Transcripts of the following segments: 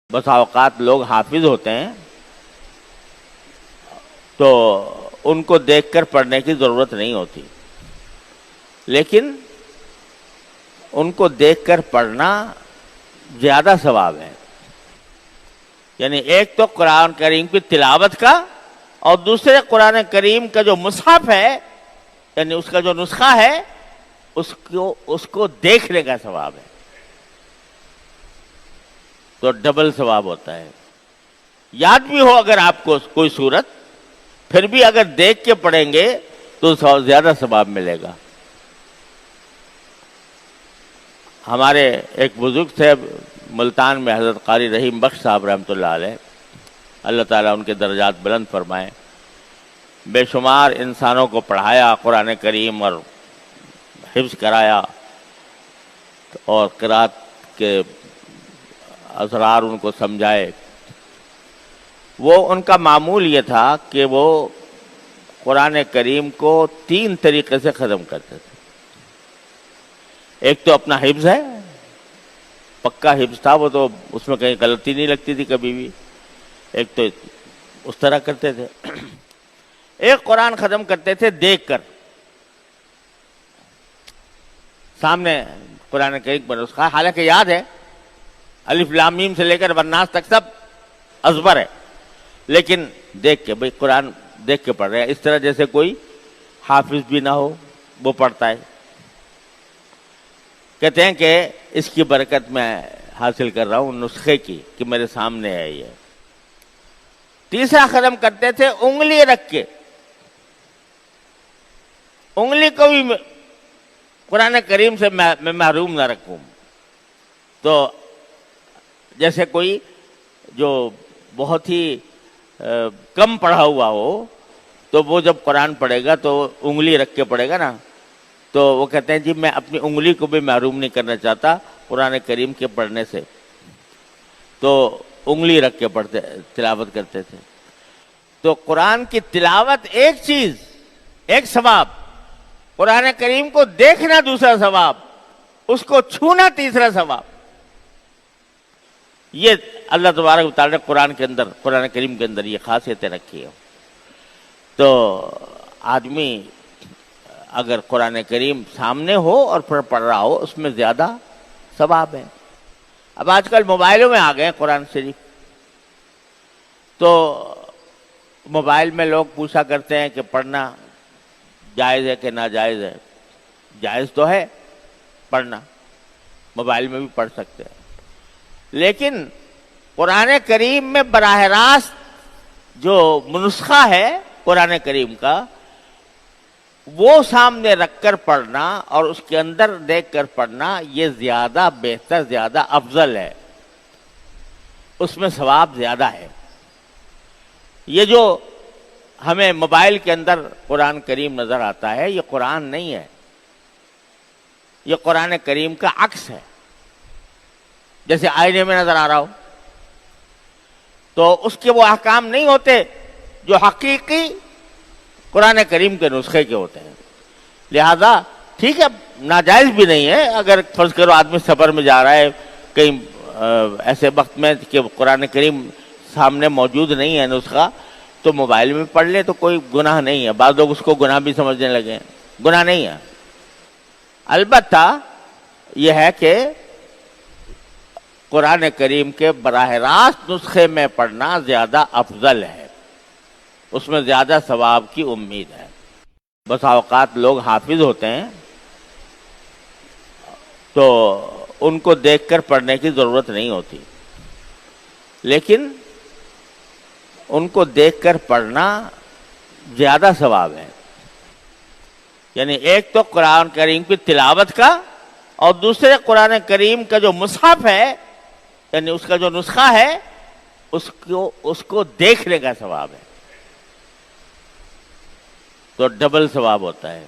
بس اوقات لوگ حافظ ہوتے ہیں تو ان کو دیکھ کر پڑھنے کی ضرورت نہیں ہوتی، لیکن ان کو دیکھ کر پڑھنا زیادہ ثواب ہے۔ یعنی ایک تو قرآن کریم کی تلاوت کا، اور دوسرے قرآن کریم کا جو مصحف ہے، یعنی اس کا جو نسخہ ہے، اس کو دیکھنے کا ثواب ہے، تو ڈبل ثواب ہوتا ہے۔ یاد بھی ہو اگر آپ کو کوئی صورت، پھر بھی اگر دیکھ کے پڑھیں گے تو زیادہ ثواب ملے گا۔ ہمارے ایک بزرگ تھے ملتان میں، حضرت قاری رحیم بخش صاحب رحمۃ اللہ علیہ، اللہ تعالیٰ ان کے درجات بلند فرمائے۔ بے شمار انسانوں کو پڑھایا قرآن کریم اور حفظ کرایا، اور قرات کے اسرار ان کو سمجھائے۔ وہ ان کا معمول یہ تھا کہ وہ قرآن کریم کو 3 طریقے سے ختم کرتے تھے۔ ایک تو اپنا حفظ ہے، پکا حفظ تھا وہ، تو اس میں کہیں غلطی نہیں لگتی تھی کبھی بھی، ایک تو اس طرح کرتے تھے۔ ایک قرآن ختم کرتے تھے دیکھ کر، سامنے قرآن کریم پر نسخہ، حالانکہ یاد ہے، الف لام میم سے لے کر والناس تک سب ازبر ہے، لیکن دیکھ کے، بھئی قرآن دیکھ کے پڑھ رہے ہیں، اس طرح جیسے کوئی حافظ بھی نہ ہو وہ پڑھتا ہے۔ کہتے ہیں کہ اس کی برکت میں حاصل کر رہا ہوں نسخے کی، کہ میرے سامنے ہے یہ۔ تیسرا ختم کرتے تھے انگلی رکھ کے، انگلی کو بھی قرآن کریم سے میں محروم نہ رکھوں۔ تو جیسے کوئی جو بہت ہی کم پڑھا ہوا ہو، تو وہ جب قرآن پڑھے گا تو انگلی رکھ کے پڑھے گا نا، تو وہ کہتے ہیں جی میں اپنی انگلی کو بھی محروم نہیں کرنا چاہتا قرآن کریم کے پڑھنے سے، تو انگلی رکھ کے پڑھتے تلاوت کرتے تھے۔ تو قرآن کی تلاوت ایک چیز، ایک ثواب، قرآن کریم کو دیکھنا دوسرا ثواب، اس کو چھونا تیسرا ثواب۔ یہ اللہ تبارک و تعالیٰ نے قرآن کریم کے اندر یہ خاصیتیں رکھی ہیں۔ تو آدمی اگر قرآن کریم سامنے ہو اور پڑھ رہا ہو، اس میں زیادہ ثواب ہے۔ اب آج کل موبائلوں میں آ گئے قرآن شریف، تو موبائل میں لوگ پوچھا کرتے ہیں کہ پڑھنا جائز ہے کہ ناجائز ہے۔ جائز تو ہے پڑھنا، موبائل میں بھی پڑھ سکتے ہیں، لیکن قرآن کریم میں براہ راست جو نسخہ ہے قرآن کریم کا، وہ سامنے رکھ کر پڑھنا اور اس کے اندر دیکھ کر پڑھنا، یہ زیادہ بہتر، زیادہ افضل ہے، اس میں ثواب زیادہ ہے۔ یہ جو ہمیں موبائل کے اندر قرآن کریم نظر آتا ہے، یہ قرآن نہیں ہے، یہ قرآن کریم کا عکس ہے، جیسے آئینے میں نظر آ رہا ہو۔ تو اس کے وہ احکام نہیں ہوتے جو حقیقی قرآن کریم کے نسخے کے ہوتے ہیں۔ لہذا ٹھیک ہے، ناجائز بھی نہیں ہے، اگر فرض کرو آدمی سفر میں جا رہا ہے کہیں ایسے وقت میں کہ قرآن کریم سامنے موجود نہیں ہے نسخہ، تو موبائل میں پڑھ لے تو کوئی گناہ نہیں ہے۔ بعض لوگ اس کو گناہ بھی سمجھنے لگے ہیں، گناہ نہیں ہے۔ البتہ یہ ہے کہ قرآن کریم کے براہ راست نسخے میں پڑھنا زیادہ افضل ہے، اس میں زیادہ ثواب کی امید ہے۔ بس اوقات لوگ حافظ ہوتے ہیں تو ان کو دیکھ کر پڑھنے کی ضرورت نہیں ہوتی، لیکن ان کو دیکھ کر پڑھنا زیادہ ثواب ہے۔ یعنی ایک تو قرآن کریم کی تلاوت کا، اور دوسرے قرآن کریم کا جو مصحف ہے، یعنی اس کا جو نسخہ ہے، اس کو دیکھنے کا ثواب ہے، تو ڈبل ثواب ہوتا ہے۔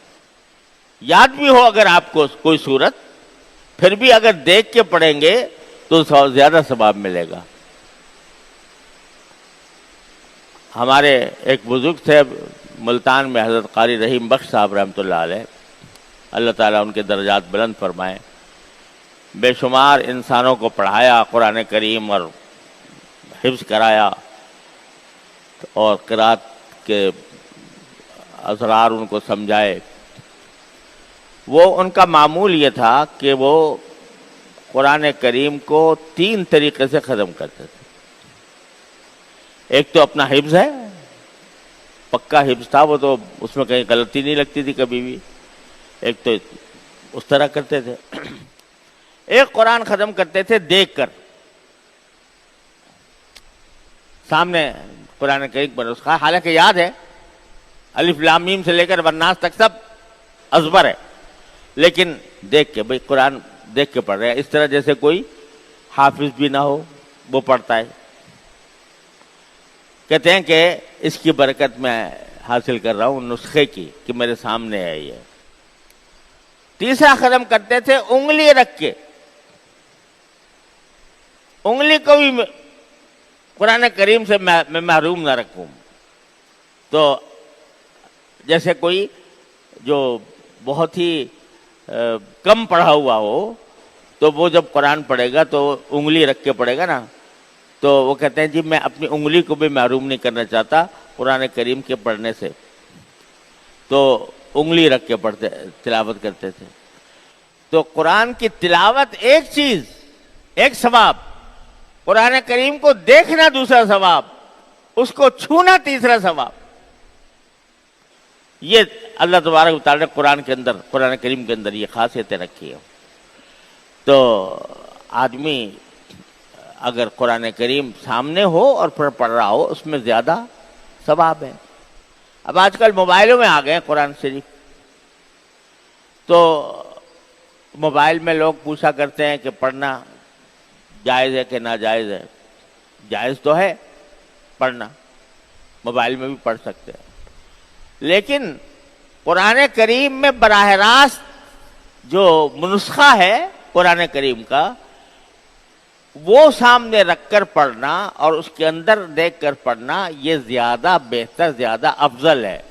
یاد بھی ہو اگر آپ کو کوئی صورت، پھر بھی اگر دیکھ کے پڑھیں گے تو زیادہ ثواب ملے گا۔ ہمارے ایک بزرگ تھے ملتان میں، حضرت قاری رحیم بخش صاحب رحمۃ اللہ علیہ، اللہ تعالیٰ ان کے درجات بلند فرمائے۔ بے شمار انسانوں کو پڑھایا قرآن کریم اور حفظ کرایا اور قرات کے اسرار ان کو سمجھائے، وہ ان کا معمول یہ تھا کہ وہ قرآن کریم کو 3 طریقے سے ختم کرتے تھے۔ ایک تو اپنا حفظ ہے، پکا حفظ تھا وہ، تو اس میں کہیں غلطی نہیں لگتی تھی کبھی بھی، ایک تو اس طرح کرتے تھے۔ ایک قرآن ختم کرتے تھے دیکھ کر، سامنے قرآن کریم پر نسخہ، حالانکہ یاد ہے، الف لام میم سے لے کر والناس تک سب ازبر ہے، لیکن دیکھ کے، بھئی قرآن دیکھ کے پڑھ رہے ہیں، اس طرح جیسے کوئی حافظ بھی نہ ہو وہ پڑھتا ہے۔ کہتے ہیں کہ اس کی برکت میں حاصل کر رہا ہوں نسخے کی، کہ میرے سامنے ہے یہ۔ تیسرا ختم کرتے تھے انگلی رکھ کے، انگلی کو بھی قرآن کریم سے میں محروم نہ رکھوں۔ تو جیسے کوئی جو بہت ہی کم پڑھا ہوا ہو، تو وہ جب قرآن پڑھے گا تو انگلی رکھ کے پڑھے گا نا، تو وہ کہتے ہیں جی میں اپنی انگلی کو بھی محروم نہیں کرنا چاہتا قرآن کریم کے پڑھنے سے، تو انگلی رکھ کے پڑھتے تلاوت کرتے تھے۔ تو قرآن کی تلاوت ایک چیز، ایک ثواب، قرآن کریم کو دیکھنا دوسرا ثواب، اس کو چھونا تیسرا ثواب۔ یہ اللہ تبارک و تعالیٰ نے قرآن کے اندر، قرآن کریم کے اندر یہ خاصیتیں رکھی ہیں۔ تو آدمی اگر قرآن کریم سامنے ہو اور پڑھ رہا ہو، اس میں زیادہ ثواب ہے۔ اب آج کل موبائلوں میں آ گئے قرآن شریف، تو موبائل میں لوگ پوچھا کرتے ہیں کہ پڑھنا جائز ہے کہ ناجائز ہے۔ جائز تو ہے پڑھنا، موبائل میں بھی پڑھ سکتے ہیں، لیکن قرآن کریم میں براہ راست جو نسخہ ہے قرآن کریم کا، وہ سامنے رکھ کر پڑھنا اور اس کے اندر دیکھ کر پڑھنا، یہ زیادہ بہتر، زیادہ افضل ہے،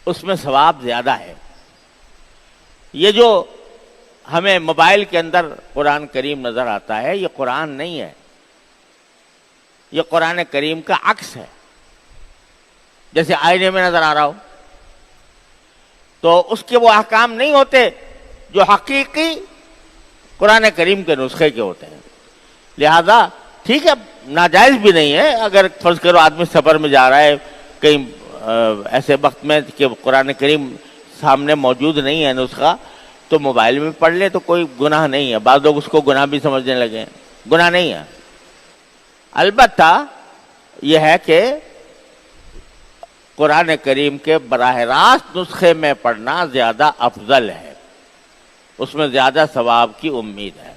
اس میں ثواب زیادہ ہے۔ یہ جو ہمیں موبائل کے اندر قرآن کریم نظر آتا ہے، یہ قرآن نہیں ہے، یہ قرآن کریم کا عکس ہے۔ جیسے آئینے میں نظر آ رہا ہو، تو اس کے وہ احکام نہیں ہوتے جو حقیقی قرآن کریم کے نسخے کے ہوتے ہیں۔ لہذا ٹھیک ہے، ناجائز بھی نہیں ہے، اگر فرض کرو آدمی سفر میں جا رہا ہے کہیں ایسے وقت میں کہ قرآن کریم سامنے موجود نہیں ہے نسخہ، تو موبائل میں پڑھ لے تو کوئی گناہ نہیں ہے۔ بعض لوگ اس کو گناہ بھی سمجھنے لگے ہیں، گناہ نہیں ہے۔ البتہ یہ ہے کہ قرآن کریم کے براہ راست نسخے میں پڑھنا زیادہ افضل ہے، اس میں زیادہ ثواب کی امید ہے۔